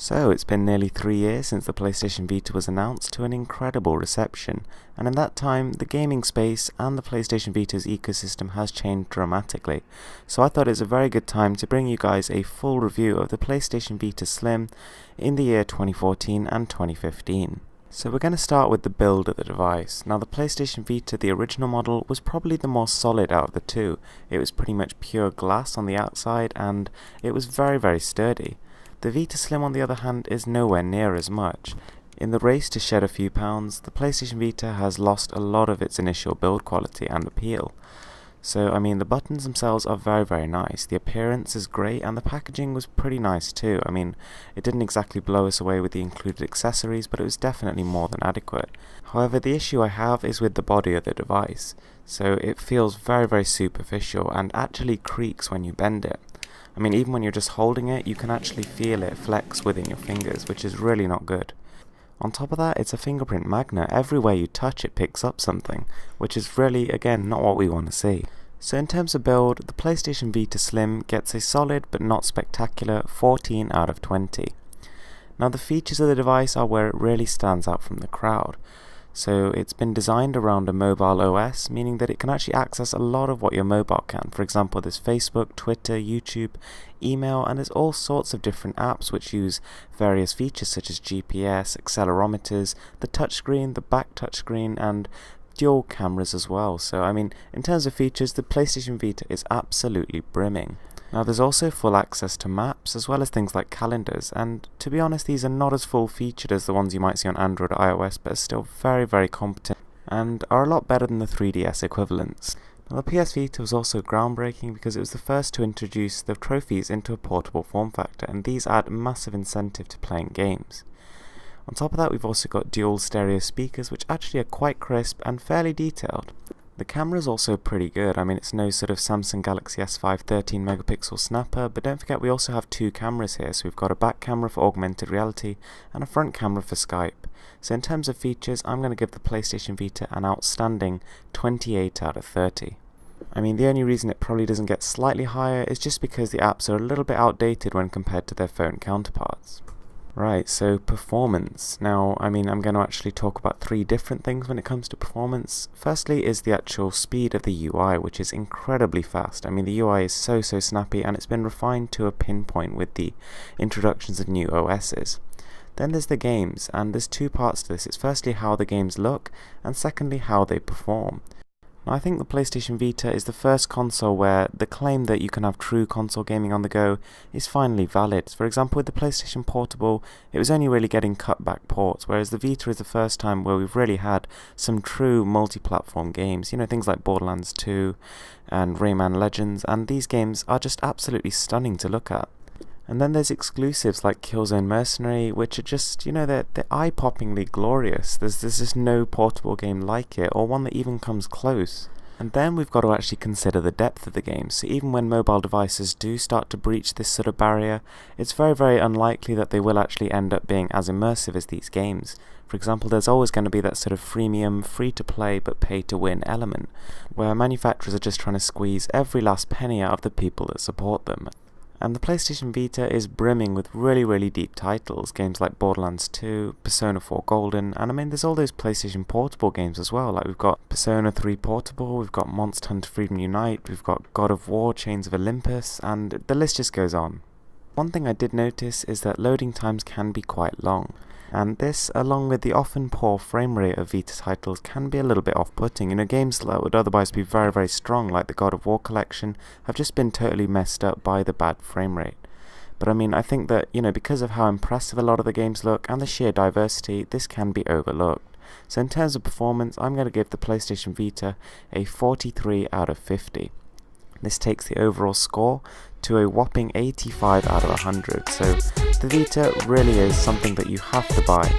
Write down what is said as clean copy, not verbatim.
So it's been nearly 3 years since the PlayStation Vita was announced to an incredible reception, and in that time the gaming space and the PlayStation Vita's ecosystem has changed dramatically. So I thought it's a very good time to bring you guys a full review of the PlayStation Vita Slim in the year 2014 and 2015. So we're going to start with the build of the device. Now the PlayStation Vita, the original model, was probably the more solid out of the two. It was pretty much pure glass on the outside and it was very sturdy. The Vita Slim, on the other hand, is nowhere near as much. In the race to shed a few pounds, the PlayStation Vita has lost a lot of its initial build quality and appeal. So, the buttons themselves are very nice, the appearance is great, and the packaging was pretty nice too. It didn't exactly blow us away with the included accessories, but it was definitely more than adequate. However, the issue I have is with the body of the device. So it feels very superficial and actually creaks when you bend it. Even when you're just holding it, you can actually feel it flex within your fingers, which is really not good. On top of that, it's a fingerprint magnet. Everywhere you touch it picks up something, which is really, again, not what we want to see. So in terms of build, the PlayStation Vita Slim gets a solid but not spectacular 14 out of 20. Now the features of the device are where it really stands out from the crowd. So it's been designed around a mobile OS, meaning that it can actually access a lot of what your mobile can. For example, there's Facebook, Twitter, YouTube, email, and there's all sorts of different apps which use various features such as GPS, accelerometers, the touchscreen, the back touchscreen, and dual cameras as well. So in terms of features, the PlayStation Vita is absolutely brimming. Now there's also full access to maps as well as things like calendars, and to be honest, these are not as full featured as the ones you might see on Android or iOS, but are still very competent and are a lot better than the 3DS equivalents. Now the PS Vita was also groundbreaking because it was the first to introduce the trophies into a portable form factor, and these add massive incentive to playing games. On top of that, we've also got dual stereo speakers which actually are quite crisp and fairly detailed. The camera is also pretty good. It's no sort of Samsung Galaxy S5 13 megapixel snapper, but don't forget we also have two cameras here. So we've got a back camera for augmented reality and a front camera for Skype. So in terms of features, I'm going to give the PlayStation Vita an outstanding 28 out of 30. The only reason it probably doesn't get slightly higher is just because the apps are a little bit outdated when compared to their phone counterparts. Right, so performance. Now, I'm going to actually talk about three different things when it comes to performance. Firstly is the actual speed of the UI, which is incredibly fast. The UI is so snappy, and it's been refined to a pinpoint with the introductions of new OSs. Then there's the games, and there's two parts to this. It's firstly how the games look, and secondly how they perform. Now, I think the PlayStation Vita is the first console where the claim that you can have true console gaming on the go is finally valid. For example, with the PlayStation Portable, it was only really getting cut-back ports, whereas the Vita is the first time where we've really had some true multi-platform games. Things like Borderlands 2 and Rayman Legends, and these games are just absolutely stunning to look at. And then there's exclusives like Killzone Mercenary, which are just, they're eye-poppingly glorious. There's just no portable game like it, or one that even comes close. And then we've got to actually consider the depth of the game. So even when mobile devices do start to breach this sort of barrier, it's very unlikely that they will actually end up being as immersive as these games. For example, there's always going to be that sort of freemium, free-to-play but pay-to-win element, where manufacturers are just trying to squeeze every last penny out of the people that support them. And the PlayStation Vita is brimming with really deep titles, games like Borderlands 2, Persona 4 Golden, and there's all those PlayStation Portable games as well, like we've got Persona 3 Portable, we've got Monster Hunter Freedom Unite, we've got God of War, Chains of Olympus, and the list just goes on. One thing I did notice is that loading times can be quite long. And this, along with the often poor frame rate of Vita titles, can be a little bit off-putting. Games that would otherwise be very strong, like the God of War collection, have just been totally messed up by the bad frame rate. But I think that, because of how impressive a lot of the games look and the sheer diversity, this can be overlooked. So in terms of performance, I'm going to give the PlayStation Vita a 43 out of 50. This takes the overall score to a whopping 85 out of 100, so the Vita really is something that you have to buy.